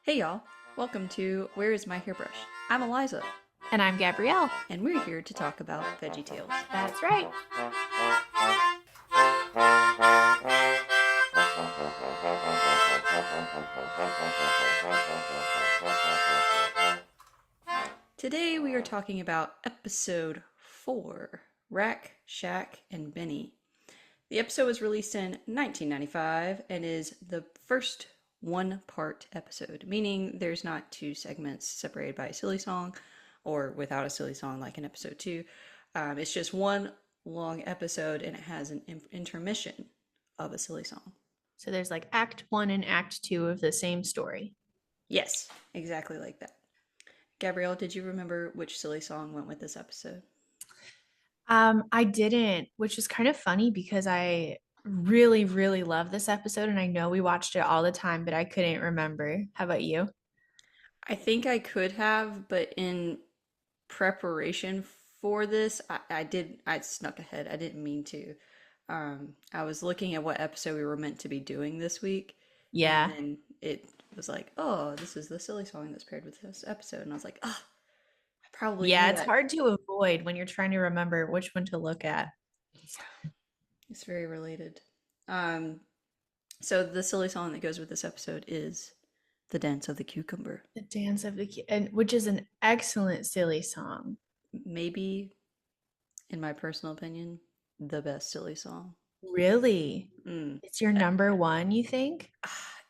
Hey y'all, welcome to Where is My Hairbrush? I'm Eliza, And I'm Gabrielle. and we're here to talk about Veggietales. That's right. Today we are talking about episode 4, Rack, Shack, and Benny. The episode was released in 1995 and is the first one-part episode, meaning there's not two segments separated by a silly song or without a silly song like in episode 2. It's just one long episode and it has an intermission of a silly song. So there's like act one and act two of the same story. Yes, exactly like that. Gabrielle, did you remember which silly song went with this episode? I didn't, which is kind of funny because I really, really love this episode and I know we watched it all the time, but I couldn't remember. How about you? I think I could have, but in preparation for this, I snuck ahead. I didn't mean to. I was looking at what episode we were meant to be doing this week, and Yeah. then it was like, oh, this is the silly song that's paired with this episode. And I was like, oh, I probably Yeah, knew it's that. hard to avoid when you're trying to remember which one to look at. It's very related. Um, so the silly song that goes with this episode is The Dance of the Cucumber. The Dance of the and which is an excellent silly song. Maybe, in my personal opinion, the best silly song. Really? Mm. It's your number one, you think?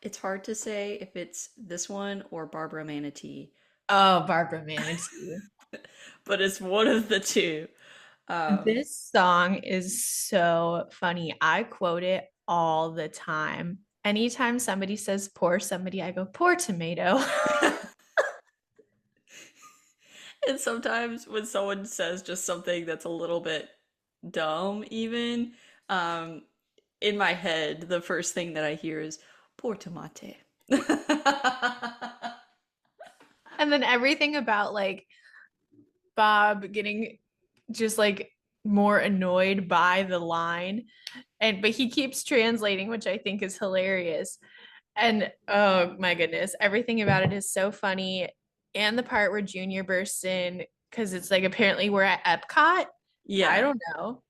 It's hard to say if it's this one or Barbara Manatee, Oh, Barbara Manatee. but it's one of the two. Um, This song is so funny. I quote it all the time. Anytime somebody says poor somebody, I go, poor tomato. and sometimes when someone says just something that's a little bit dumb, even, um, in my head, the first thing that I hear is poor tomate. And then everything about like Bob getting just like more annoyed by the line. But he keeps translating, which I think is hilarious. And oh my goodness, everything about it is so funny. And the part where Junior bursts in, because it's like apparently we're at Epcot. I Yeah. don't know.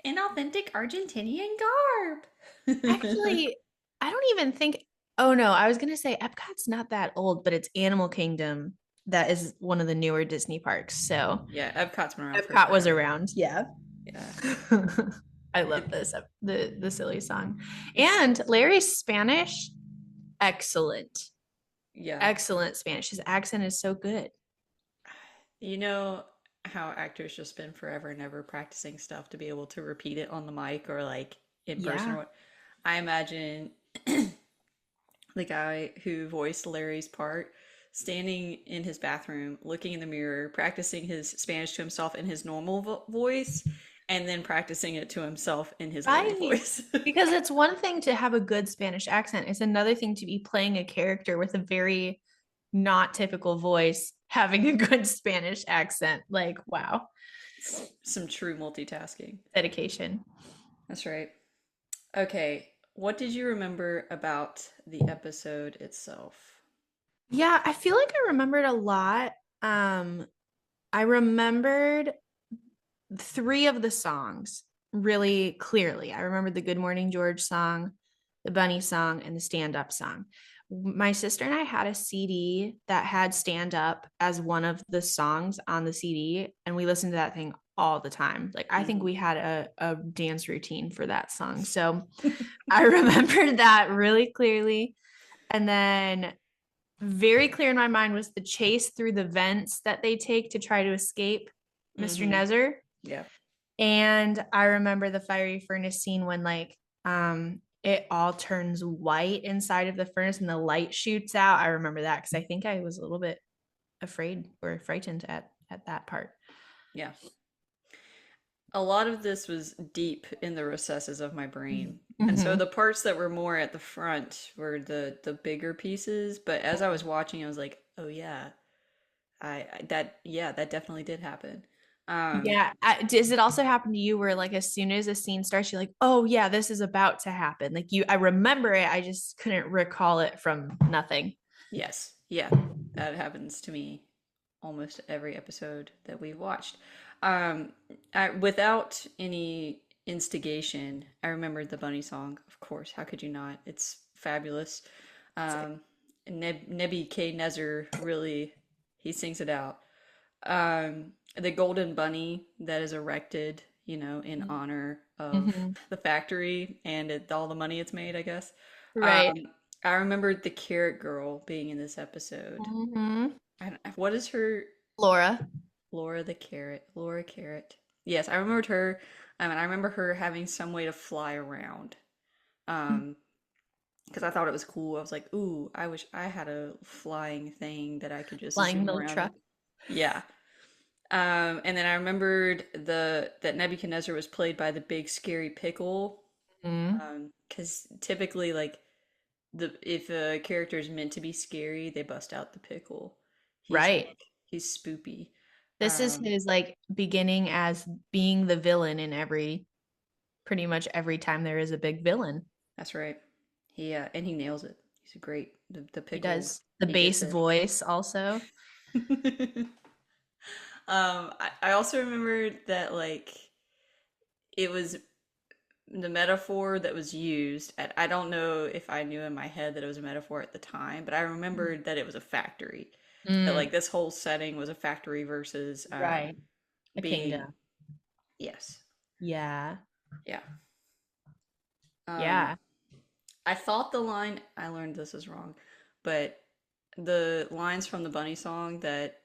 In authentic Argentinian garb. Actually, I don't even think. Oh no, I was gonna say Epcot's not that old, but it's Animal Kingdom that is one of the newer Disney parks. So Yeah, Epcot's been around Epcot was forever. around. Yeah. Yeah. I love It, this the silly song. it's And Larry's Spanish, excellent. yeah. Excellent Spanish. His accent is so good. You know how actors just spend forever and ever practicing stuff to be able to repeat it on the mic or like in person or Yeah. what? I imagine the guy who voiced Larry's part standing in his bathroom, looking in the mirror, practicing his Spanish to himself in his normal voice, and then practicing it to himself in his Larry Right. voice. Because it's one thing to have a good Spanish accent. It's another thing to be playing a character with a very not typical voice, having a good Spanish accent. Like, wow, Some true multitasking. dedication. That's right. Okay, what did you remember about the episode itself? Yeah, I feel like I remembered a lot. I remembered three of the songs really clearly. I remember the Good Morning George song, the Bunny song, and the Stand Up song. My sister and I had a CD that had Stand Up as one of the songs on the CD, and we listened to that thing all the time. Like, I think Mhm. we had a dance routine for that song. So I remembered that really clearly. And then very clear in my mind was the chase through the vents that they take to try to escape Mr. Mm-hmm. Nezer. Yeah. And I remember the fiery furnace scene when like it all turns white inside of the furnace and the light shoots out. I remember that because I think I was a little bit afraid or frightened at that part. Yeah. A lot of this was deep in the recesses of my brain. And so Mm-hmm. the parts that were more at the front were the bigger pieces, but as I was watching I was like, "Oh yeah. I that yeah, that definitely did happen." Um, Yeah. Does it also happen to you where like as soon as a scene starts, you're like, oh yeah, this is about to happen? Like I remember it, I just couldn't recall it from nothing. yes, yeah, that happens to me almost every episode that we've watched. Um, without any instigation, I remembered the bunny song. Of course, how could you not? It's fabulous. Um, Nebuchadnezzar really he sings it out. The golden bunny that is erected, in honor of Mm-hmm. the factory and all the money it's made, I guess. Right. Um, I remembered the carrot girl being in this episode. Mm-hmm. What is her Laura. Laura the carrot? Laura Carrot. Yes, I remembered her. And I remember her having some way to fly around. Um, because I thought it was cool. I was like, ooh, I wish I had a flying thing that I could just Flying zoom milk around in. truck. Yeah. And then I remembered the that Nebuchadnezzar was played by the big scary pickle. Mm. Because typically, like the if a character is meant to be scary, they bust out the pickle. He's Right. like he's spoopy. This is Um, his like beginning as being the villain in pretty much every time there is a big villain. that's right. And he nails it. He's a great the He pickle. does the He gets bass it. voice also. I also remembered that like it was the metaphor that was used. I don't know if I knew in my head that it was a metaphor at the time, but I remembered that it was a factory. That Mm, like this whole setting was a factory versus right. A being kingdom. yes, Yeah. yeah. Um, Yeah. I thought the line I learned this is wrong, but the lines from the bunny song that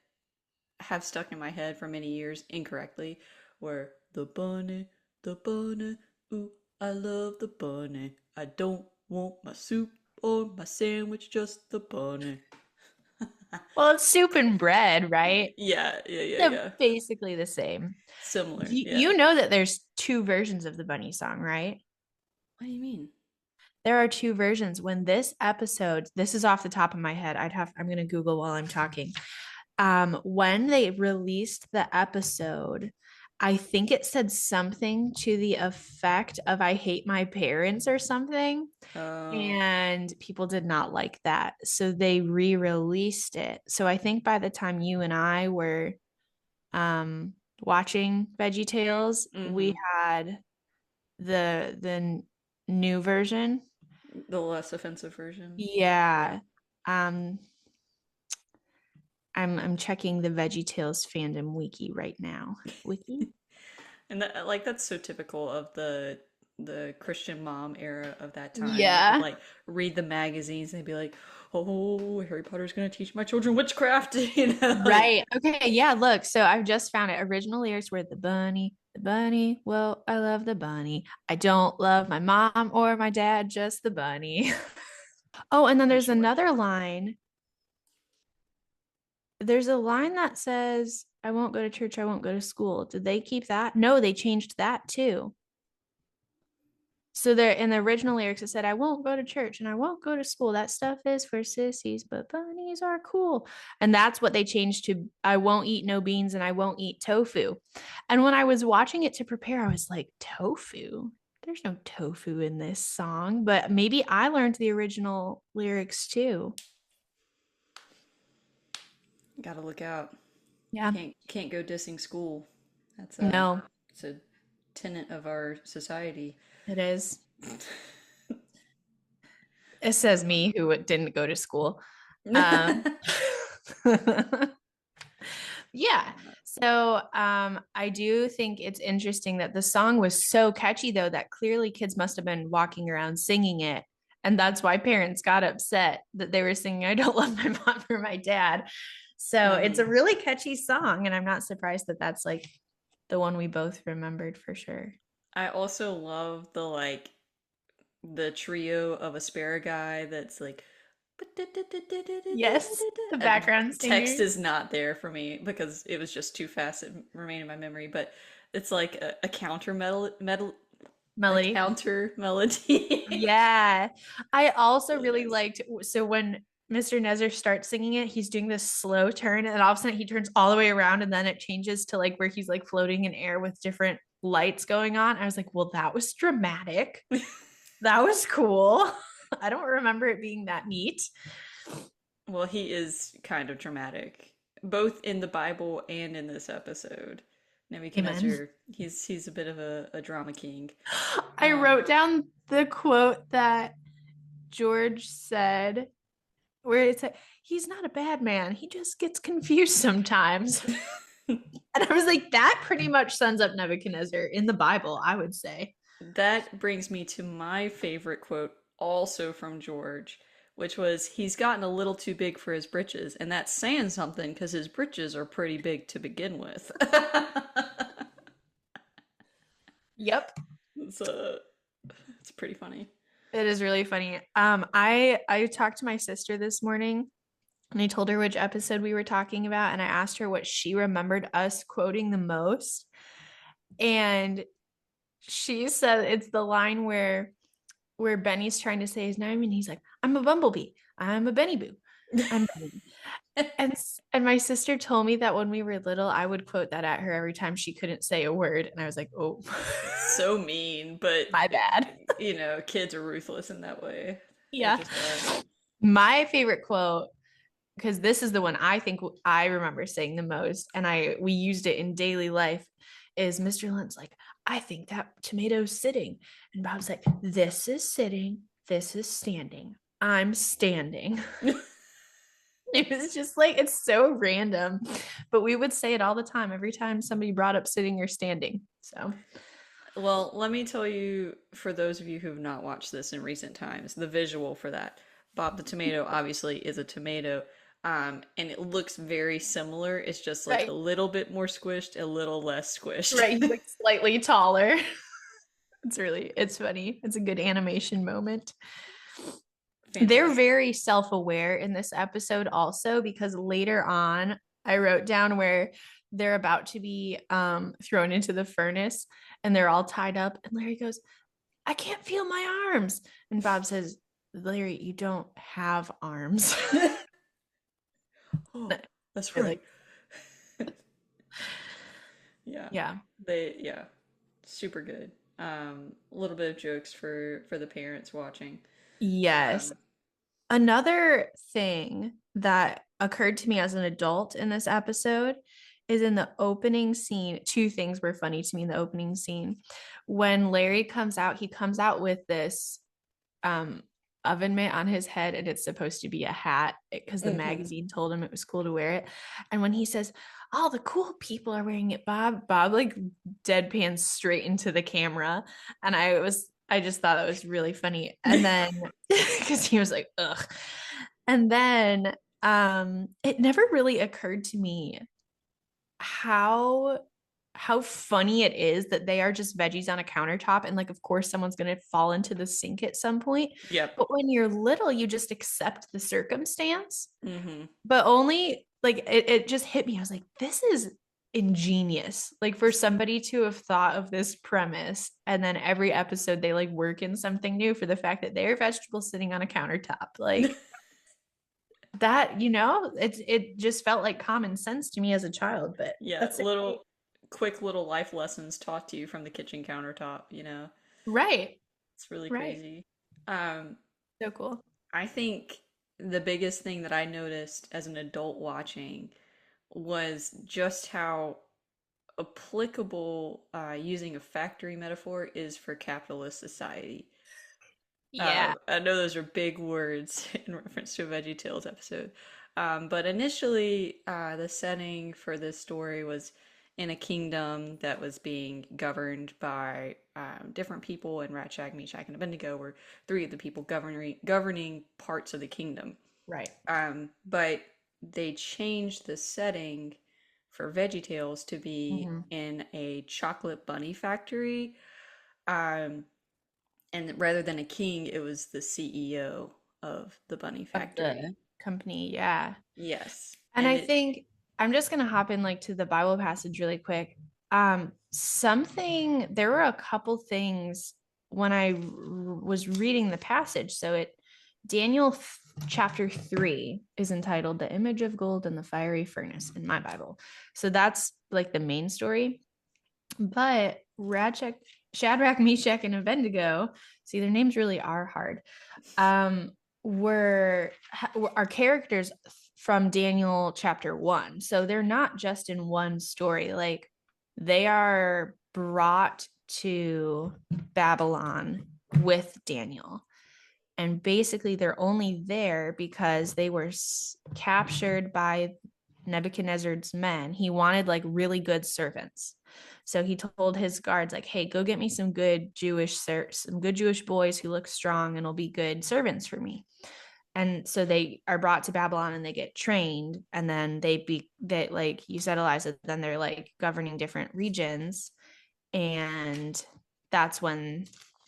have stuck in my head for many years incorrectly were the bunny, ooh, I love the bunny. I don't want my soup or my sandwich, just the bunny. Well, it's soup and bread, right? Yeah, yeah, yeah, They're yeah. basically the same. Similar, yeah. You know that there's two versions of the bunny song, right? What do you mean? There are two versions. When this is off the top of my head. I'm going to Google while I'm talking. When they released the episode, I think it said something to the effect of I hate my parents or something. Oh, And people did not like that. So they re-released it. So I think by the time you and I were watching Veggietales, we mm-hmm. had the new version. The less offensive version. Yeah. Um I'm checking the VeggieTales fandom wiki right now. Wiki? And that like that's so typical of the Christian mom era of that time. They would Yeah. like read the magazines and they'd be like, "Oh, Harry Potter's gonna teach my children witchcraft," like Right. Okay. Yeah. Look, so I've just found it. Original lyrics were the bunny. Well, I love the bunny. I don't love my mom or my dad, just the bunny. Oh, and then I'm there's sure. another line. There's a line that says, I won't go to church, I won't go to school. Did they keep that? No, they changed that too. So there in the original lyrics, it said, I won't go to church and I won't go to school. That stuff is for sissies, but bunnies are cool. And that's what they changed to I won't eat no beans and I won't eat tofu. And when I was watching it to prepare, I was like, tofu? There's no tofu in this song, but maybe I learned the original lyrics too. Gotta look out. Yeah. Can't go dissing school. That's No, it's a tenet of our society. it is. It says me who didn't go to school. Um, yeah. So I do think it's interesting that the song was so catchy, though, that clearly kids must have been walking around singing it. And that's why parents got upset that they were singing, I don't love my mom or my dad. So it's a Mhm. really catchy song. And I'm not surprised that that's like the one we both remembered for sure. I also love the trio of asparagi that's like Yes. The and background text singers. is not there for me because it was just too fast to remain in my memory, but it's like a counter a Melody. counter melody. Yeah. I also really Really nice. liked so when Mr. Nezer starts singing it, he's doing this slow turn, and all of a sudden he turns all the way around, and then it changes to like where he's like floating in air with different lights going on. I was like, well, that was dramatic. That was cool. I don't remember it being that neat. Well, he is kind of dramatic, both in the Bible and in this episode. Amen. Nebuchadnezzar, he's a bit of a drama king. I Um, wrote down the quote that George said, where it's like, he's not a bad man. He just gets confused sometimes. And I was like, that pretty much sums up Nebuchadnezzar in the Bible, I would say. that brings me to my favorite quote, also from George, which was, "He's gotten a little too big for his britches," and that's saying something because his britches are pretty big to begin with. Yep. it's it's pretty funny. It is really funny. I talked to my sister this morning and I told her which episode we were talking about, and I asked her what she remembered us quoting the most. And she said it's the line where Benny's trying to say his name and he's like, I'm a bumblebee. I'm a Benny Boo. I'm Benny. And and my sister told me that when we were little, I would quote that at her every time she couldn't say a word. And I was like, oh, So mean, but my bad. kids are ruthless in that way. They Yeah. just are. My favorite quote, because this is the one I think I remember saying the most, and we used it in daily life, is Mr. Lund's like, I think that tomato's sitting. And Bob's like, this is sitting, this is standing. I'm standing. It was just like, it's so random, but we would say it all the time every time somebody brought up sitting or standing. So, Well, let me tell you, for those of you who have not watched this in recent times, the visual for that. Bob the tomato obviously is a tomato, and it looks very similar. It's just like a right, little bit more squished, a little less squished. right. He's like slightly taller. It's funny. It's a good animation moment. They're Fantastic. very self-aware in this episode also, because later on I wrote down where they're about to be thrown into the furnace and they're all tied up and Larry goes, I can't feel my arms. And Bob says, Larry, you don't have arms. Oh, that's They're right. like, Yeah. yeah. Yeah. Super good. A little bit of jokes for the parents watching. Yes. Um, Another thing that occurred to me as an adult in this episode is in the opening scene. Two things were funny to me in the opening scene. When Larry comes out, he comes out with this um oven mitt on his head and it's supposed to be a hat because the mhm. magazine told him it was cool to wear it. And when he says, all the cool people are wearing it, Bob like deadpans straight into the camera. And I just thought that was really funny. And then because he was like, ugh. And then it never really occurred to me how funny it is that they are just veggies on a countertop and like of course someone's going to fall into the sink at some point, Yep. but when you're little you just accept the circumstance. hmm But only like it just hit me, I was like, this is ingenious, like for somebody to have thought of this premise and then every episode they like work in something new for the fact that they're vegetables sitting on a countertop, like that, it just felt like common sense to me as a child, but Yeah, that's it. quick little life lessons taught to you from the kitchen countertop. Right. It's really Right. crazy. Um, So cool. I think the biggest thing that I noticed as an adult watching was just how applicable using a factory metaphor is for capitalist society. Yeah. I know those are big words in reference to a Veggietales episode, but initially, the setting for this story was in a kingdom that was being governed by different people, and Rat Shag, Meshach, and Abednego were three of the people governing parts of the kingdom. Right. But they changed the setting for VeggieTales to be Mhm. in a chocolate bunny factory. Um, and rather than a king, it was the CEO of the bunny Of factory. the company. Yeah. Yes. And And I it, think I'm just going to hop in like to the Bible passage really quick. There were a couple things when I was reading the passage. So Daniel chapter 3 is entitled "The Image of Gold and the Fiery Furnace" in my Bible. So that's like the main story. But Shadrach, Meshach, and Abednego, see, their names really are hard, were are characters from Daniel chapter 1. So they're not just in one story. Like, they are brought to Babylon with Daniel. And basically, they're only there because they were captured by Nebuchadnezzar's men. He wanted like really good servants. So he told his guards, like, hey, go get me some good Jewish boys who look strong and will be good servants for me. And so they are brought to Babylon and they get trained, and then that, like you said, Eliza, then they're like governing different regions. And that's when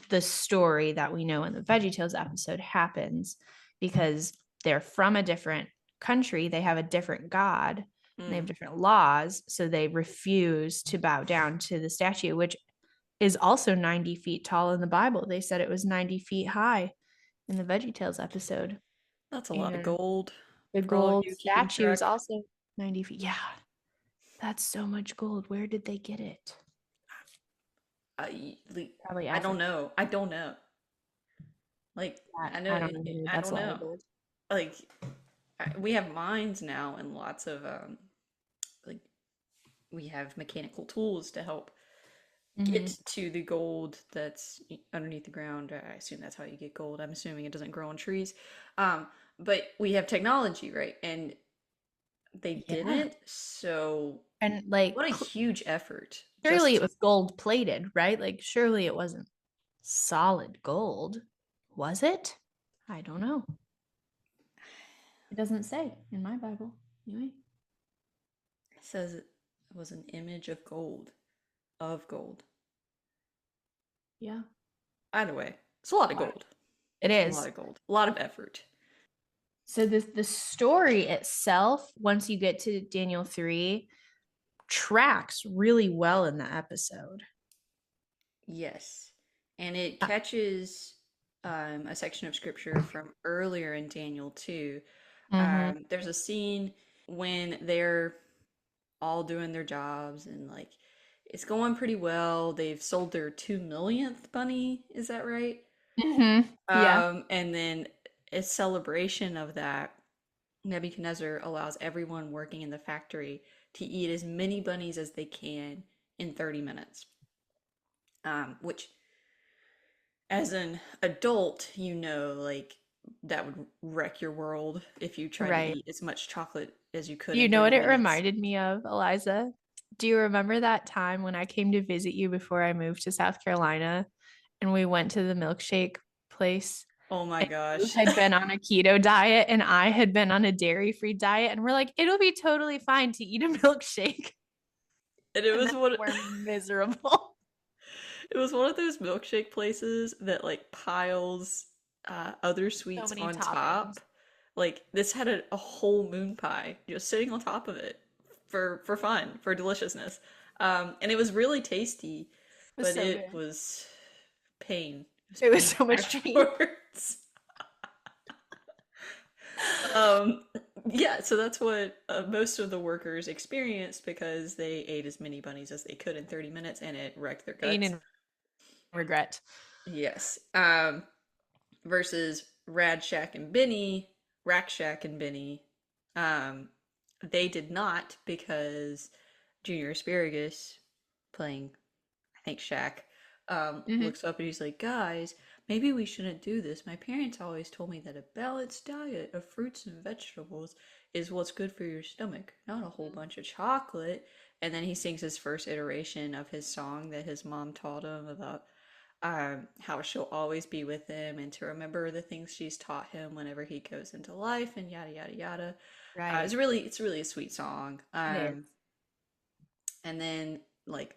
the story that we know in the Veggietales episode happens, because they're from a different country, they have a different god, and they have different laws, so they refuse to bow down to the statue, which is also 90 feet tall in the Bible. They said it was 90 feet high in the Veggietales episode. That's a lot of And gold the for all of gold you keeping statue is track. also 90 feet. Yeah, that's so much gold. Where did they get it? I, Probably I don't Africa. know. I don't know. Like, I know, I don't know either. I That's a don't lot of know. gold. Like, we have mines now and lots of, like, we have mechanical tools to help Mm-hmm. get to the gold that's underneath the ground. I assume that's how you get gold. I'm assuming it doesn't grow on trees. Um, but we have technology, right? And they Yeah. didn't. So, And like, what a huge effort. surely Just it was gold plated, right? Like, surely it wasn't solid gold. Was it? I don't know. It doesn't say in my Bible. Anyway. it says it was an image of gold. Of gold. Yeah. Either way, it's a lot of Wow. gold. It A lot is. of gold. A lot of effort. So the story itself, once you get to Daniel 3, tracks really well in the episode. Yes. And it catches a section of scripture from earlier in Daniel too. Mm-hmm. There's a scene when they're all doing their jobs and like it's going pretty well. They've sold their 2 millionth bunny, is that right? Mm-hmm. Yeah. And then a celebration of that, Nebuchadnezzar allows everyone working in the factory to eat as many bunnies as they can in 30 minutes. Which as an adult, like that would wreck your world if you tried to Right. eat as much chocolate as you could You in know what 30 it minutes. reminded me of, Eliza? Do you remember that time when I came to visit you before I moved to South Carolina and we went to the milkshake place? Oh my And you gosh. had been on a keto diet and I had been on a dairy-free diet, and we're like, it'll be totally fine to eat a milkshake. And it And was then one we're miserable. it was one of those milkshake places that like piles other So sweets many on toppings. top. Like this had a whole moon pie just sitting on top of it for fun, for deliciousness. And it was really tasty, It was but so it good. was pain. It was It was pain so much pain. afterwards. um, yeah, so that's what most of the workers experienced because they ate as many bunnies as they could in 30 minutes and it wrecked their Pain guts. and regret. Yes. Versus Rad Shack and Benny, Rack Shack and Benny, um, they did not because Junior Asparagus, playing, I think, Shack, Mm-hmm. looks up and he's like, guys, maybe we shouldn't do this. My parents always told me that a balanced diet of fruits and vegetables is what's good for your stomach, not a whole bunch of chocolate. And then he sings his first iteration of his song that his mom taught him about how she'll always be with him and to remember the things she's taught him whenever he goes into life and yada yada yada. Right. It's really a sweet song. It is. And then like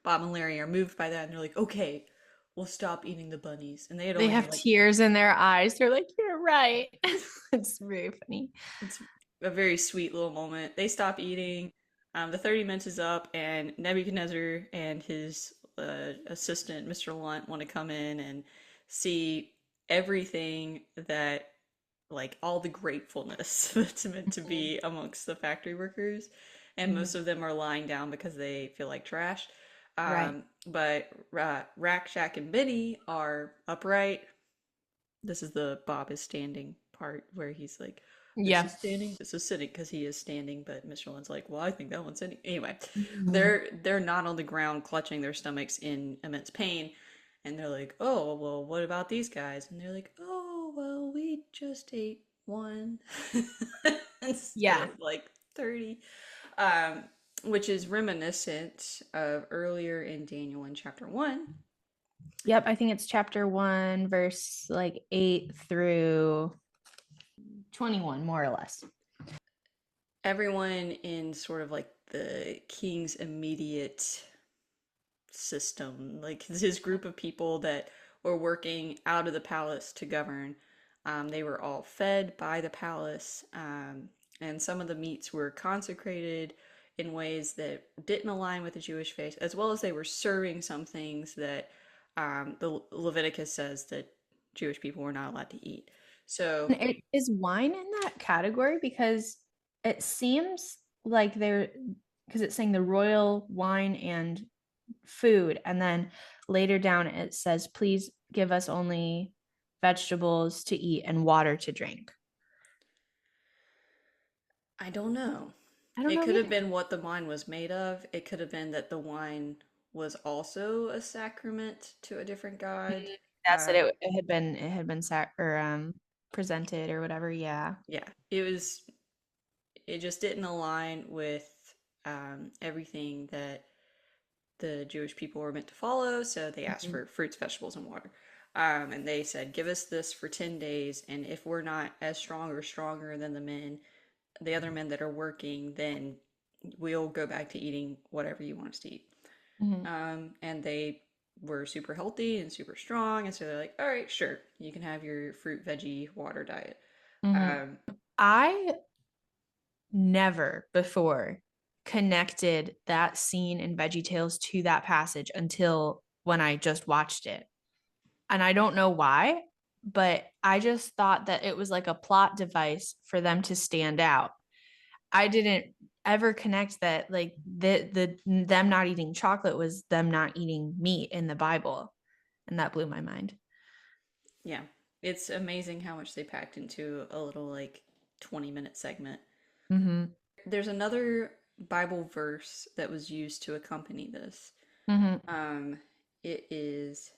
Bob and Larry are moved by that and they're like, okay, we'll stop eating the bunnies. And they had They only have like tears in their eyes. They're like, you're right. It's very funny. it's a very sweet little moment. They stop eating. The 30 minutes is up, and Nebuchadnezzar and his assistant, Mr. Lunt, want to come in and see everything that like all the gratefulness that's meant to Mhm. be amongst the factory workers, and most Mhm. of them are lying down because they feel like trash. Right. But Rack, Shack, and Benny are upright. This is the Bob is standing part where he's like, "This Yeah. is standing, this is sitting," because he is standing. But Michelin's like, "Well, I think that one's sitting." Anyway, Mhm. they're not on the ground clutching their stomachs in immense pain, and they're like, "Oh, well, what about these guys?" And they're like, "Oh, well, we just ate one instead Yeah. of like 30." Um, which is reminiscent of earlier in Daniel in chapter 1. Yep, I think it's chapter 1, verse like 8 through 21, more or less. Everyone in sort of like the king's immediate system, like his group of people that were working out of the palace to govern, they were all fed by the palace, and some of the meats were consecrated in ways that didn't align with the Jewish faith, as well as they were serving some things that the Leviticus says that Jewish people were not allowed to eat. So Is wine in that category? Because it seems like they're, because it's saying the royal wine and food. And then later down it says, please give us only vegetables to eat and water to drink. I don't know. I don't It know could have either. been what the wine was made of. It could have been that the wine was also a sacrament to a different god. That's it. Um, It had been presented or whatever. Yeah. yeah, it just didn't align with everything that the Jewish people were meant to follow. So they asked Mhm. for fruits, vegetables, and water. And they said, "Give us this for 10 days, and if we're not as strong or stronger than the other men that are working, then we'll go back to eating whatever you want us to eat." Mhm. And they were super healthy and super strong, and so they're like, "All right, sure, you can have your fruit, veggie, water diet." Mhm. Um, I never before connected that scene in VeggieTales to that passage until when I just watched it. And I don't know why, but I just thought that it was like a plot device for them to stand out. I didn't ever connect that like the them not eating chocolate was them not eating meat in the Bible. And that blew my mind. yeah, it's amazing how much they packed into a little like 20-minute segment. Mm-hmm. There's another Bible verse that was used to accompany this. Mm-hmm. Um, it is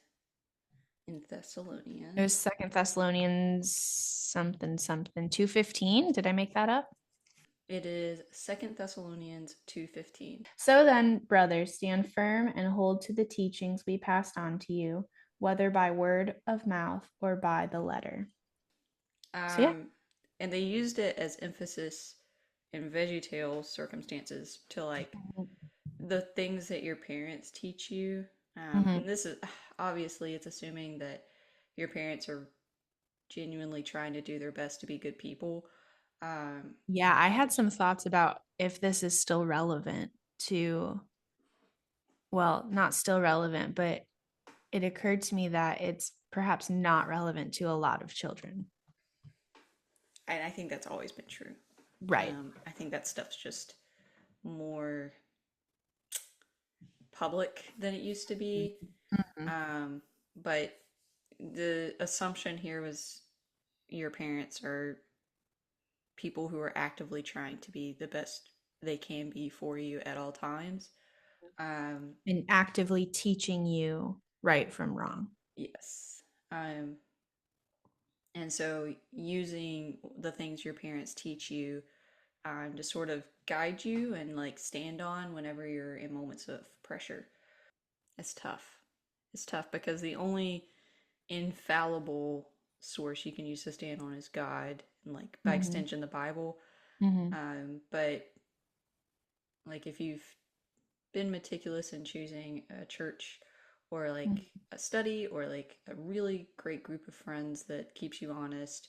in It was Thessalonians. Second Thessalonians something something 2:15. Did I make that up? It is Second Thessalonians 2:15. So then, brothers, stand firm and hold to the teachings we passed on to you, whether by word of mouth or by the letter. So yeah. Um, and they used it as emphasis in VeggieTales circumstances to like the things that your parents teach you. Mm-hmm. And this is obviously it's assuming that your parents are genuinely trying to do their best to be good people. Um, Yeah, I had some thoughts about if this is still relevant to, well, not still relevant, but it occurred to me that it's perhaps not relevant to a lot of children. and I think that's always been true. Right. I think that stuff's just more public than it used to be. Mm-hmm. Um, but the assumption here was your parents are people who are actively trying to be the best they can be for you at all times. Um, And actively teaching you right from wrong. yes. And so using the things your parents teach you to sort of guide you and like stand on whenever you're in moments of pressure. It's tough. It's tough because the only infallible source you can use to stand on is God and like by Mm-hmm. extension the Bible. Mm-hmm. But like if you've been meticulous in choosing a church or like a study or like a really great group of friends that keeps you honest,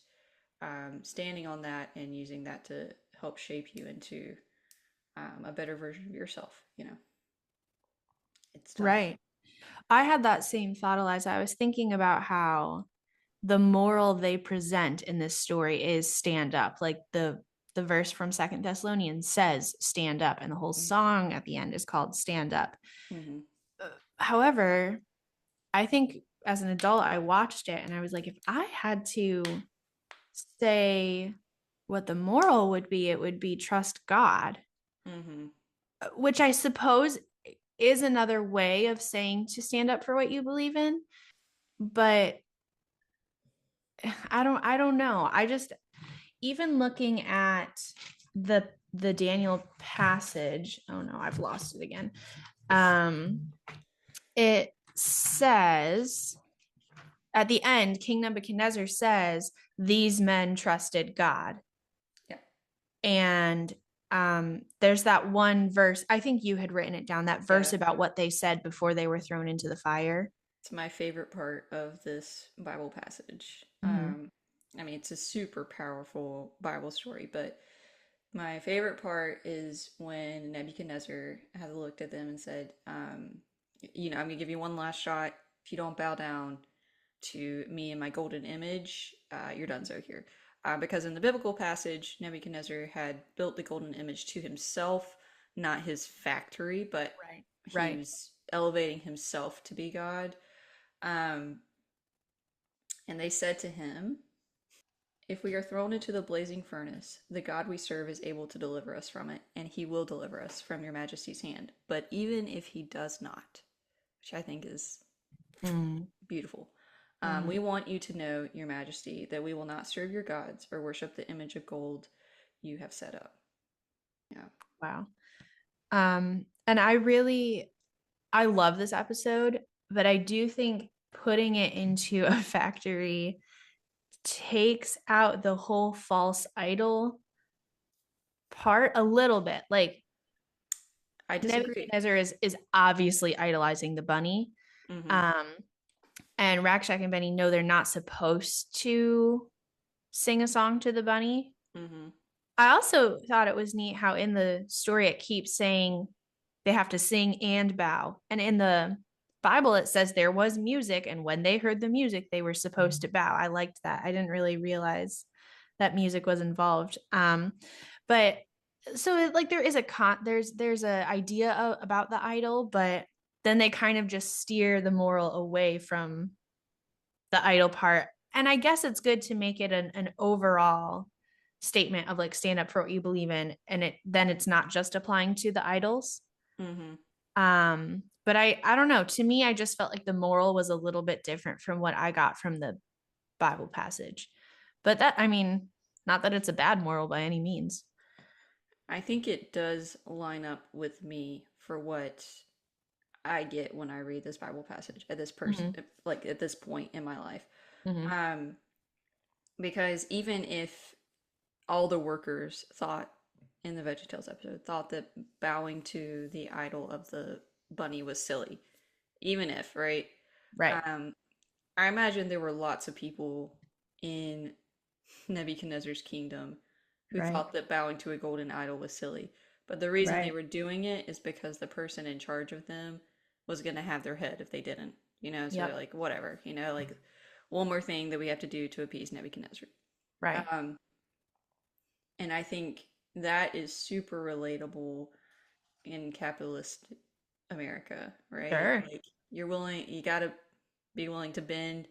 standing on that and using that to help shape you into a better version of yourself, it's tough. Right. I had that same thought, Eliza. I was thinking about how the moral they present in this story is stand up. Like the verse from Second Thessalonians says stand up, and the whole song at the end is called Stand Up. Mm-hmm. However, I think as an adult, I watched it and I was like, if I had to say what the moral would be, it would be trust God, Mm-hmm. which I suppose is another way of saying to stand up for what you believe in. But I don't know. I just, even looking at the Daniel passage, oh no, I've lost it again. Um, it says at the end, King Nebuchadnezzar says, "These men trusted God." Yeah. And there's that one verse, I think you had written it down, that verse Yeah. about what they said before they were thrown into the fire. It's my favorite part of this Bible passage. Mm-hmm. I mean, it's a super powerful Bible story, but my favorite part is when Nebuchadnezzar has looked at them and said, I'm going to give you one last shot. If you don't bow down to me and my golden image, you're done so here. Because in the biblical passage, Nebuchadnezzar had built the golden image to himself, not his factory, but Right. he Right. was elevating himself to be God. Um, and they said to him, if we are thrown into the blazing furnace, the God we serve is able to deliver us from it, and he will deliver us from your majesty's hand. But even if he does not, which I think is Mm-hmm. beautiful, Mm-hmm. we want you to know, your majesty, that we will not serve your gods or worship the image of gold you have set up. Yeah. Wow. And I love this episode, but I do think putting it into a factory takes out the whole false idol part a little bit. Like I disagree. Nebuchadnezzar is obviously idolizing the bunny. Mm-hmm. Um, and Rakshak and Benny know they're not supposed to sing a song to the bunny. Mm-hmm. I also thought it was neat how in the story it keeps saying they have to sing and bow. And in the Bible, it says there was music, and when they heard the music, they were supposed to bow. I liked that. I didn't really realize that music was involved. But so like there is a there's a idea about the idol, but then they kind of just steer the moral away from the idol part. And I guess it's good to make it an overall statement of like stand up for what you believe in, and it's not just applying to the idols. Mm-hmm. But I don't know, to me I just felt like the moral was a little bit different from what I got from the Bible passage. But that, I mean, not that it's a bad moral by any means. I think it does line up with me for what I get when I read this Bible passage at Mm-hmm. like at this point in my life. Mm-hmm. Um, because even if all the workers thought in the Veggietales episode thought that bowing to the idol of the bunny was silly, even if, right? Right. Um, I imagine there were lots of people in Nebuchadnezzar's kingdom who Right. thought that bowing to a golden idol was silly. But the reason they Right. were doing it is because the person in charge of them was going to have their head if they didn't. So they're Yep. like, whatever, like one more thing that we have to do to appease Nebuchadnezzar. Right. Um, and I think that is super relatable in capitalist America, right? Sure. Like you got to be willing to bend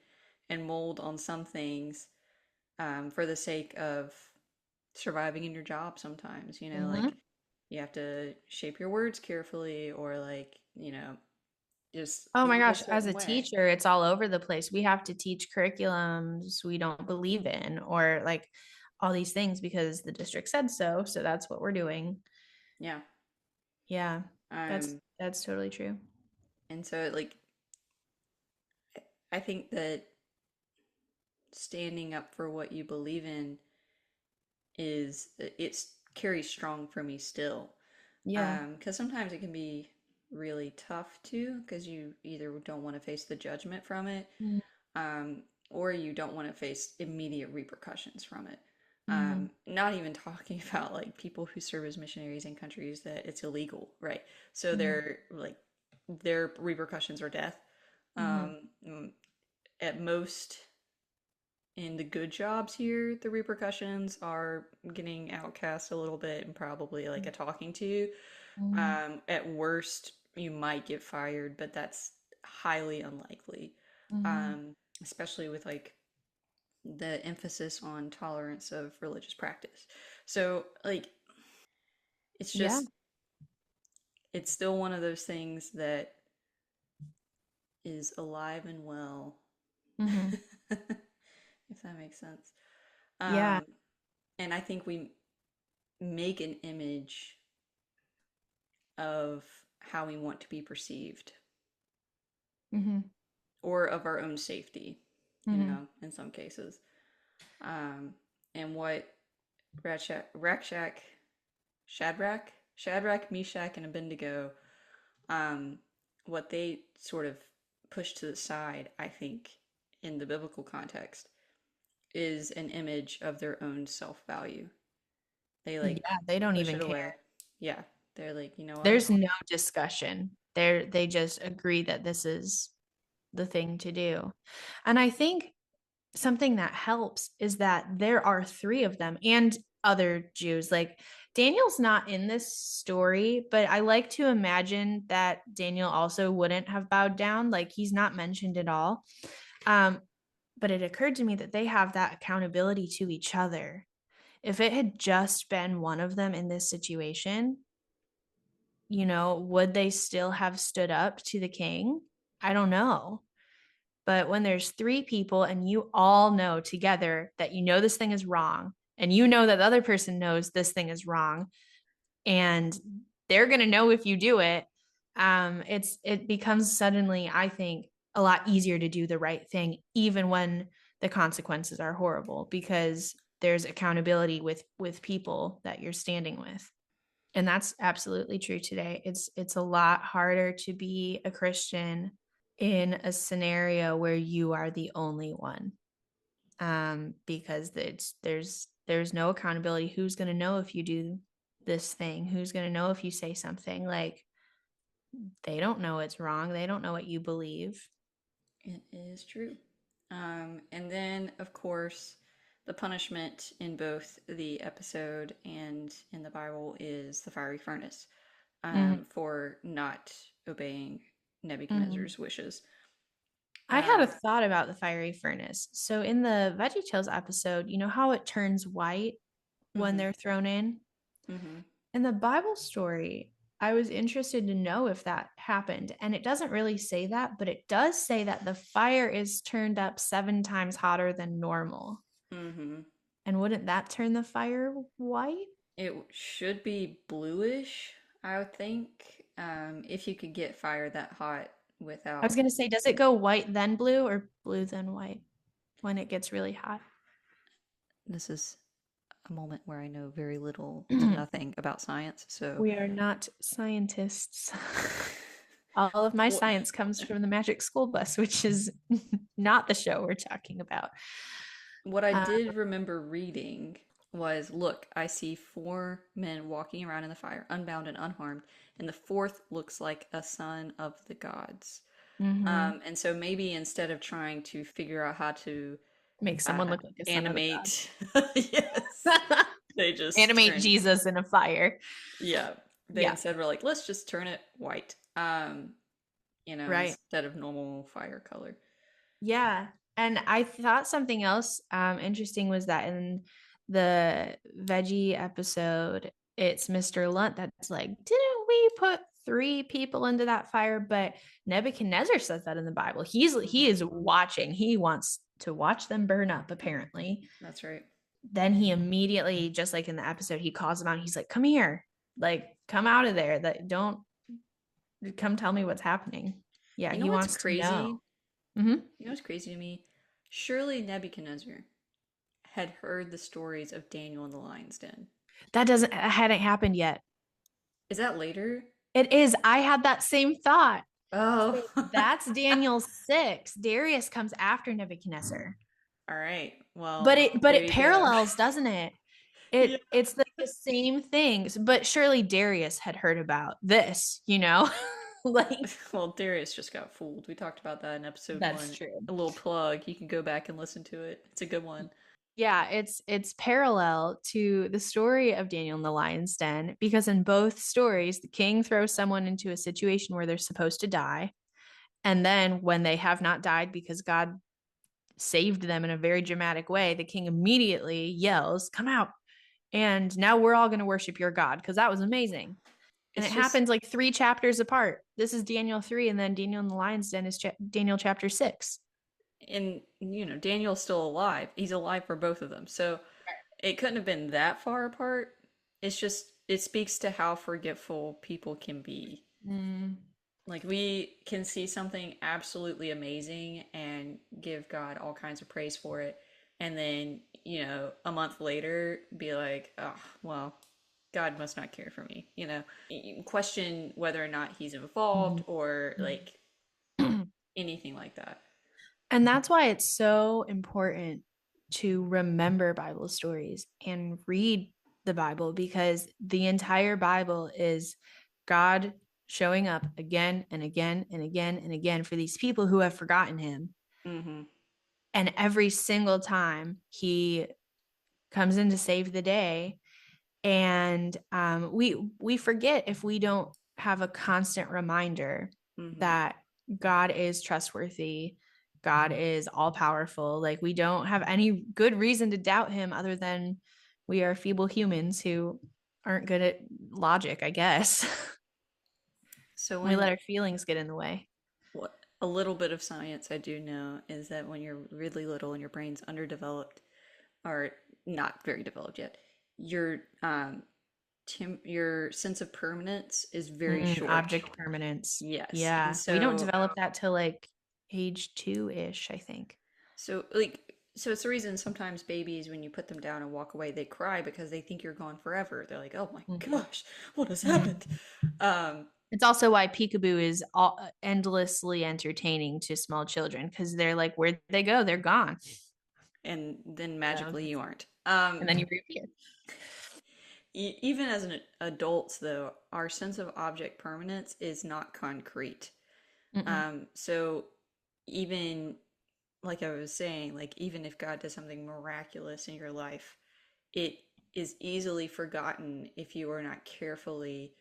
and mold on some things for the sake of surviving in your job sometimes, Mm-hmm. like you have to shape your words carefully or like, just Oh my live a gosh, as certain a way. teacher, it's all over the place. We have to teach curriculums we don't believe in, or like all these things because the district said so. So that's what we're doing. Yeah. Yeah, that's Um, that's totally true. and so like I think that standing up for what you believe in is it's carries strong for me still. Yeah. Because sometimes it can be really tough too, because you either don't want to face the judgment from it, or you don't want to face immediate repercussions from it. Mm-hmm. Not even talking about like people who serve as missionaries in countries that it's illegal, right? So Mm-hmm. their repercussions are death. Mm-hmm. Um, at most, in the good jobs here, the repercussions are getting outcast a little bit and probably like a talking to. Mm-hmm. At worst, you might get fired, but that's highly unlikely. Mm-hmm. Especially with like the emphasis on tolerance of religious practice. So, like, it's Yeah. just, it's still one of those things that is alive and well, Mm-hmm. if that makes sense. Yeah. Um, and I think we make an image of how we want to be perceived Mm-hmm. or of our own safety, Mm-hmm. in some cases. Um, and what Rakshak, Shadrach, Meshach, and Abednego, um, what they sort of push to the side, I think, in the biblical context, is an image of their own self value. They like Yeah, they don't push even it care. away. Yeah, they're like, you know what? There's no discussion. They just agree that this is the thing to do. And I think something that helps is that there are three of them and other Jews. Like Daniel's not in this story, but I like to imagine that Daniel also wouldn't have bowed down. Like he's not mentioned at all. Um, but it occurred to me that they have that accountability to each other. If it had just been one of them in this situation, would they still have stood up to the king? I don't know. But when there's three people and you all know together that this thing is wrong, and that the other person knows this thing is wrong, and they're going to know if you do it, it becomes suddenly, I think, a lot easier to do the right thing, even when the consequences are horrible, because there's accountability with people that you're standing with. And that's absolutely true today. It's a lot harder to be a Christian in a scenario where you are the only one, because there's no accountability. Who's going to know if you do this thing? Who's going to know if you say something? Like, they don't know it's wrong. They don't know what you believe. It is true. And then, of course, the punishment in both the episode and in the Bible is the fiery furnace, Mm-hmm. for not obeying Mm-hmm. Nebuchadnezzar's wishes. I had a Um, thought about the fiery furnace. So in the Veggietales episode, you know how it turns white when mm-hmm, they're thrown in? mm-hmm. In the Bible story, I was interested to know if that happened. And it doesn't really say that, but it does say that the fire is turned up 7 times hotter than normal. Mm-hmm. And wouldn't that turn the fire white? It should be bluish, I would think, if you could get fire that hot I was without. going to say, does it go white then blue or blue then white when it gets really hot? This is a moment where I know very little to nothing about science, so. We are not scientists. All of my What science comes from the Magic School Bus, which is not the show we're talking about. what I Uh, did remember reading was, look, I see four men walking around in the fire, unbound and unharmed, and the fourth looks like a son of the gods. mhm. And so maybe instead of trying to figure out how to Make someone look like a son of a animate, yes, god. they just Animate turned, Jesus in a fire. yeah, they Yeah, instead were like, let's just turn it white, right. instead of normal fire color. Yeah. And I thought something else interesting was that in the veggie episode, it's Mr. Lunt that's like, didn't we put three people into that fire? But Nebuchadnezzar says that in the Bible. He Hmm. is watching. He wants to watch them burn up, apparently. That's right. Then he immediately, just like in the episode, he calls him out. He's like, come here. Like, come out of there. That don't come tell me what's happening. Yeah, You know he what's wants to know. crazy? Mm-hmm. You know what's crazy to me? Surely Nebuchadnezzar had heard the stories of Daniel in the lion's den. That hadn't happened yet. Is that later? It is. I had that same thought. Oh. So that's Daniel 6. Darius comes after Nebuchadnezzar. All right. But Well, it there you go. parallels, doesn't it? Yeah. It's the same things. But surely Darius had heard about this, you know? Like, Well, Darius just got fooled. We talked about that in episode that's one. true. A little plug. You can go back and listen to it. It's a good one. Yeah, it's parallel to the story of Daniel in the lion's den because in both stories, the king throws someone into a situation where they're supposed to die. And then when they have not died because God saved them in a very dramatic way, the king immediately yells, "Come out." And now we're all going to worship your God because that was amazing. And it It's just, happens like 3 chapters apart. This is Daniel 3, and then Daniel in the lion's den is Daniel chapter 6. and Daniel's still alive. He's alive for both of them. So it couldn't have been that far apart. It's just, it speaks to how forgetful people can be. Mm. Like, we can see something absolutely amazing and give God all kinds of praise for it. And then, a month later, be like, oh, well, God must not care for me. You question whether or not he's involved or like anything like that. And that's why it's so important to remember Bible stories and read the Bible because the entire Bible is God showing up again and again and again and again for these people who have forgotten him. Mm-hmm. And every single time he comes in to save the day, and we forget if we don't have a constant reminder Mm-hmm. that God is trustworthy, God is all powerful. Like we don't have any good reason to doubt him other than we are feeble humans who aren't good at logic, I guess. So We when let our feelings get in the way. what a little bit of science I do know is that when you're really little and your brain's underdeveloped or not very developed yet, your your sense of permanence is very short. Object permanence. Yes. And Yeah, we don't so develop that till like age 2-ish, I think. so it's the reason sometimes babies, when you put them down and walk away, they cry because they think you're gone forever. They're like, "Oh my Mhm. gosh, what has Mhm. happened?" Um, It's also why peekaboo is endlessly entertaining to small children because they're like, where'd they go? They're gone. and then So, magically you aren't. and then you reappear. Even as an adults, though, our sense of object permanence is not concrete. Mm-mm. So even like I was saying, like even if God does something miraculous in your life, it is easily forgotten if you are not carefully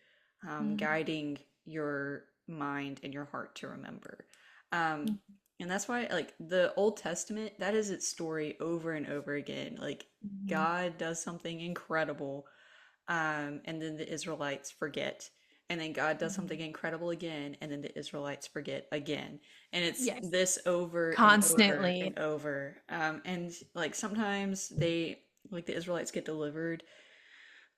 guiding your mind and your heart to remember. Um, and that's why, like, the Old Testament, that is its story over and over again. Like, Mm-hmm. God does something incredible, and then the Israelites forget. And then God does something incredible again, and then the Israelites forget again. And it's Yes. this over and over Constantly. and over. And like sometimes like the Israelites get delivered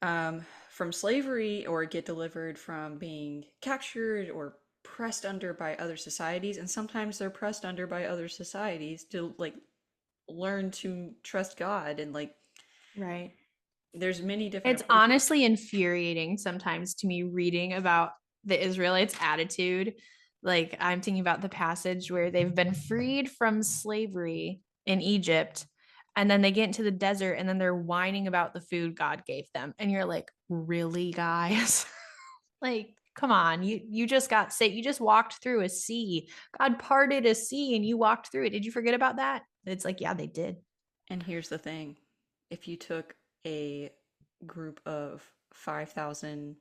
from slavery or get delivered from being captured or pressed under by other societies. And sometimes they're pressed under by other societies to like learn to trust God. And like Right. there's many different It's approaches. honestly infuriating sometimes to me reading about the Israelites' attitude. Like, I'm thinking about the passage where they've been freed from slavery in Egypt, and then they get into the desert, and then they're whining about the food God gave them. And you're like, really, guys? Like, come on. You just got saved. You just walked through a sea. God parted a sea and you walked through it. Did you forget about that? It's like, yeah, they did. And here's the thing, if you took a group of 5,000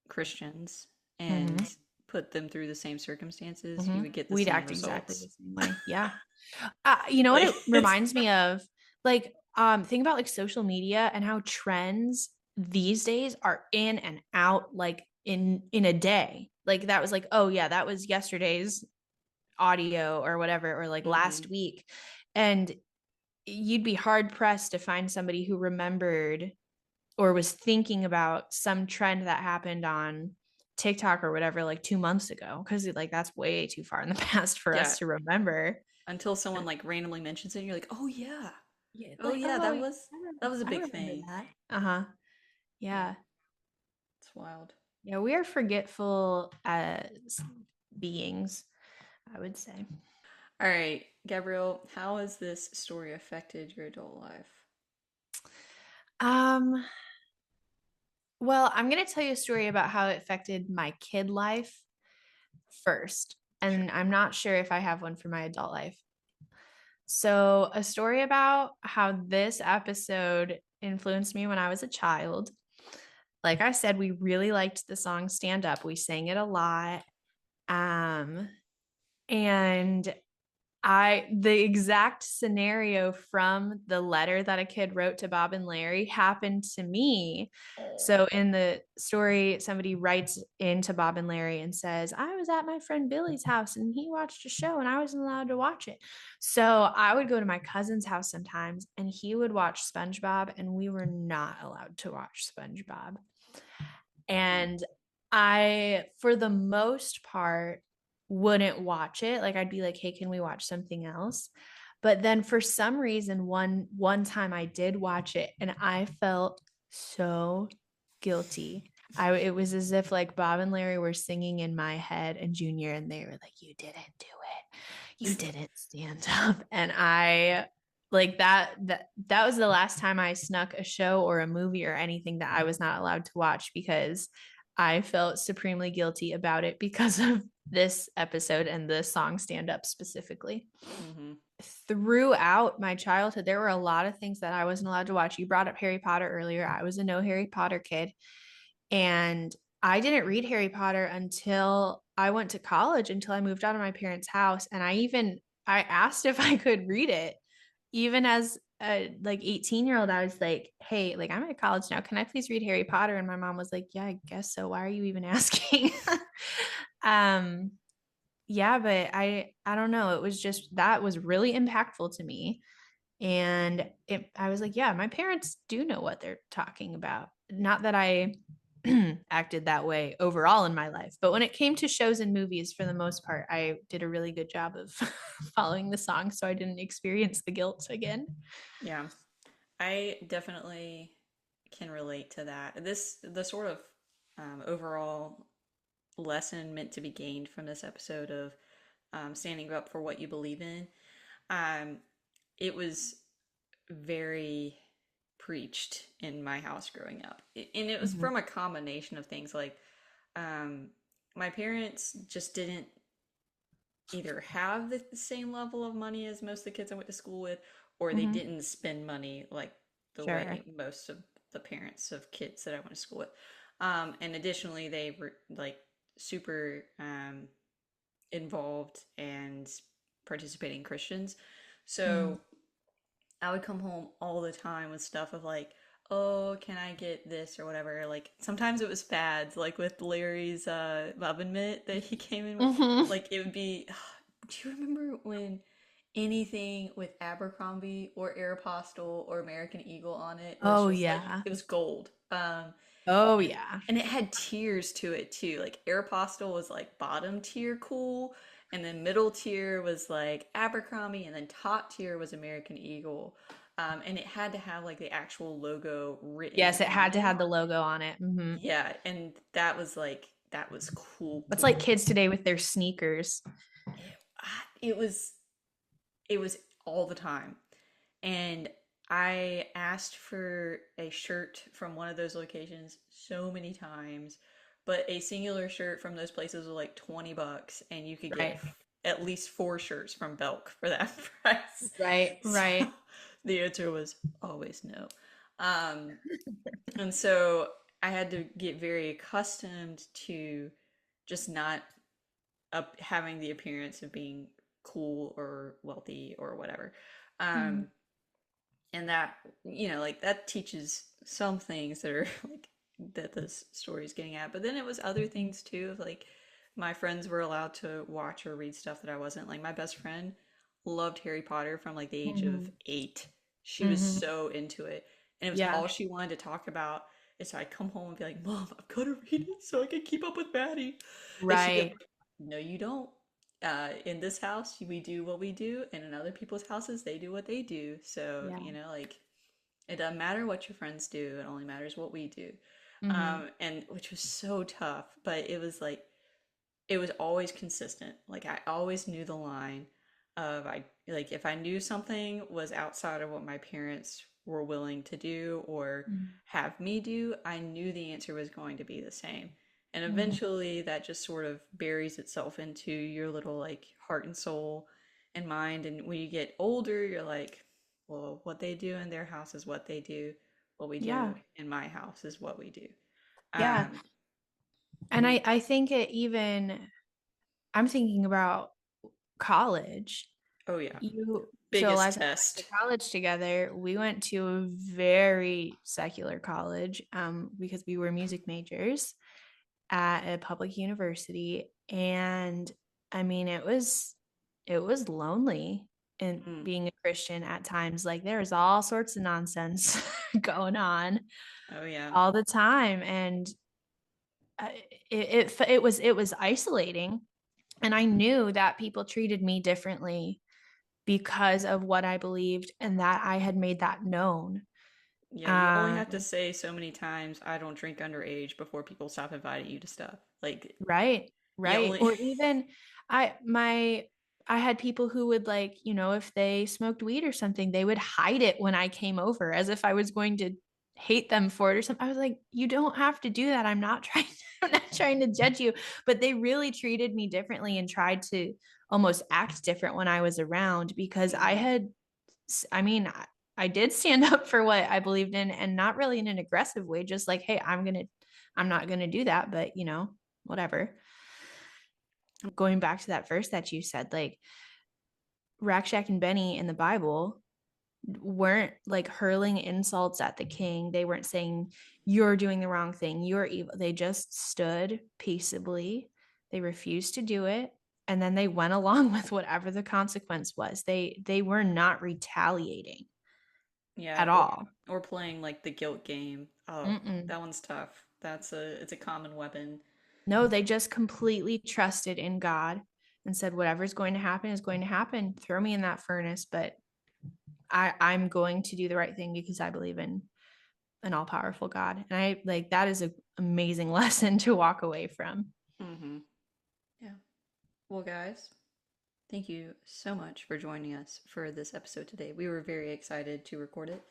Christians Mm-hmm. and put them through the same circumstances, you Mm-hmm. would get the We'd same act exactly results. the same way. Yeah. You know what Like, it it's. reminds me of? Like, think about like social media and how trends these days are in and out like in a day. Like that was like, oh yeah, that was yesterday's audio or whatever, or like Mm-hmm. last week. And you'd be hard pressed to find somebody who remembered or was thinking about some trend that happened on TikTok or whatever like 2 months ago. Cause like that's way too far in the past for Yeah, us to remember. until someone like randomly mentions it, and you're like, oh yeah, Yeah, oh like, yeah, oh, that was a I big remember thing. that. Uh-huh. Yeah, Yeah. it's wild. Yeah, we are forgetful beings, I would say. All right, Gabrielle, how has this story affected your adult life? Um, well, I'm gonna tell you a story about how it affected my kid life. first, and I'm not sure if I have one for my adult life. So, a story about how this episode influenced me when I was a child. Like I said, we really liked the song Stand Up. We sang it a lot. Um, and the exact scenario from the letter that a kid wrote to Bob and Larry happened to me. Oh. So in the story, somebody writes into Bob and Larry and says, I was at my friend Billy's house and he watched a show and I wasn't allowed to watch it. So I would go to my cousin's house sometimes and he would watch SpongeBob and we were not allowed to watch SpongeBob. And I, for the most part, wouldn't watch it. Like I'd be like, "Hey, can we watch something else?" But then for some reason, one time I did watch it, and I felt so guilty. It was as if like Bob and Larry were singing in my head, and Junior, and they were like, "You didn't do it. You didn't stand up." And I like that was the last time I snuck a show or a movie or anything that I was not allowed to watch because I felt supremely guilty about it because of this episode and the song Stand Up specifically. Mm-hmm. Throughout my childhood, there were a lot of things that I wasn't allowed to watch. You brought up Harry Potter earlier. I was a no Harry Potter kid. And I didn't read Harry Potter until I went to college, until I moved out of my parents' house. And I asked if I could read it. Even as a like 18-year-old, I was like, hey, like I'm at college now. Can I please read Harry Potter? And my mom was like, yeah, I guess so. Why are you even asking? um, yeah, but I don't know. It was just that was really impactful to me. And I was like, yeah, my parents do know what they're talking about. Not that I acted that way overall in my life, but when it came to shows and movies, for the most part, I did a really good job of following the song so I didn't experience the guilt again. Yeah, I definitely can relate to that. The sort of overall lesson meant to be gained from this episode of standing up for what you believe in. Um, it was very preached in my house growing up, and it was Mhm. from a combination of things like um, my parents just didn't either have the same level of money as most of the kids I went to school with, or they Mhm. didn't spend money like the Sure. way most of the parents of kids that I went to school with. And additionally, they were like super involved and participating Christians. Mm. So I would come home all the time with stuff of like, oh, can I get this or whatever? Like sometimes it was fads, like with Larry's oven mitt that he came in with. Mhm. Like it would be. Do you remember when anything with Abercrombie or Aeropostale or American Eagle on it was Oh just like yeah. it was gold. Oh And yeah. and it had tiers to it too. Like Aeropostale was like bottom tier cool, and then middle tier was like Abercrombie, and then top tier was American Eagle. And it had to have like the actual logo written Yes, it on had to it. have the logo on it. Yeah, and that was cool, It's like cool. kids today with their sneakers. It was all the time. And I asked for a shirt from one of those locations so many times, but a singular shirt from those places was like $20, and you could get Right. at least four shirts from Belk for that price. Right. So Right. the answer was always no. Um, and so I had to get very accustomed to just not having the appearance of being cool or wealthy or whatever. Mm. Um, and that, like that teaches some things that are like that this story is getting at. But then it was other things too, of like my friends were allowed to watch or read stuff that I wasn't. Like my best friend loved Harry Potter from like the age of Mhm. 8. She was Mhm. so into it, and it was Yeah. all she wanted to talk about. And so I'd come home and be like, "Mom, I've got to read it so I can keep up with Maddie." And she'd be Right. like, "No, you don't. In this house, we do what we do, and in other people's houses, they do what they do. So, Yeah. like, it doesn't matter what your friends do, it only matters what we do." Mhm. And which was so tough, but it was like, it was always consistent. Like, I always knew the line of, like, if I knew something was outside of what my parents were willing to do or Mhm. have me do, I knew the answer was going to be the same. And Mhm. eventually that just sort of buries itself into your little like heart and soul and mind. And when you get older, you're like, well, what they do in their house is what they do. What we Yeah. do in my house is what we do. Yeah. Um, And I think it even, I'm thinking about college. oh yeah, So biggest Eliza and I went to test. college together. We went to a very secular college, because we were music majors at a public university. And I mean, it was lonely and Mm, being a Christian at times. Like there was all sorts of nonsense going on oh yeah, all the time. And it was isolating. And I knew that people treated me differently because of what I believed and that I had made that known. yeah. You only have to Um, say so many times, "I don't drink underage" before people stop inviting you to stuff. Like right, you right. only. Or even I my I had people who would, like, if they smoked weed or something, they would hide it when I came over as if I was going to hate them for it or something. I was like, you don't have to do that. I'm not trying I'm not trying to judge you, but they really treated me differently and tried to almost act different when I was around because Mhm. I mean, I did stand up for what I believed in and not really in an aggressive way, just like, hey, I'm not going to do that, but whatever. Going back to that verse that you said, like Rakshak and Benny in the Bible weren't like hurling insults at the king. They weren't saying, you're doing the wrong thing, you're evil. They just stood peaceably. They refused to do it. And then they went along with whatever the consequence was. They were not retaliating Yeah, at all. or playing like the guilt game. Oh, Mm-mm. that one's tough. It's a common weapon. No, they just completely trusted in God and said, whatever's going to happen is going to happen. Throw me in that furnace, but I'm going to do the right thing because I believe in an all powerful God. And I like that is an amazing lesson to walk away from. Mm-hmm. Yeah. Well, guys, thank you so much for joining us for this episode today. We were very excited to record it.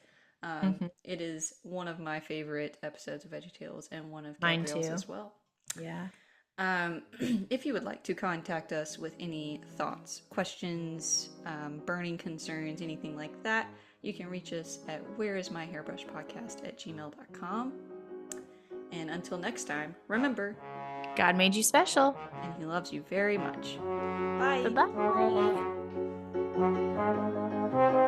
Mm-hmm. It is one of my favorite episodes of Veggietales and one of Mine Gabrielle's too. as well. Yeah. Um, if you would like to contact us with any thoughts, questions, burning concerns, anything like that, you can reach us at whereismyhairbrushpodcast@gmail.com. And until next time, remember, God made you special. and he loves you very much. Bye Bye. bye.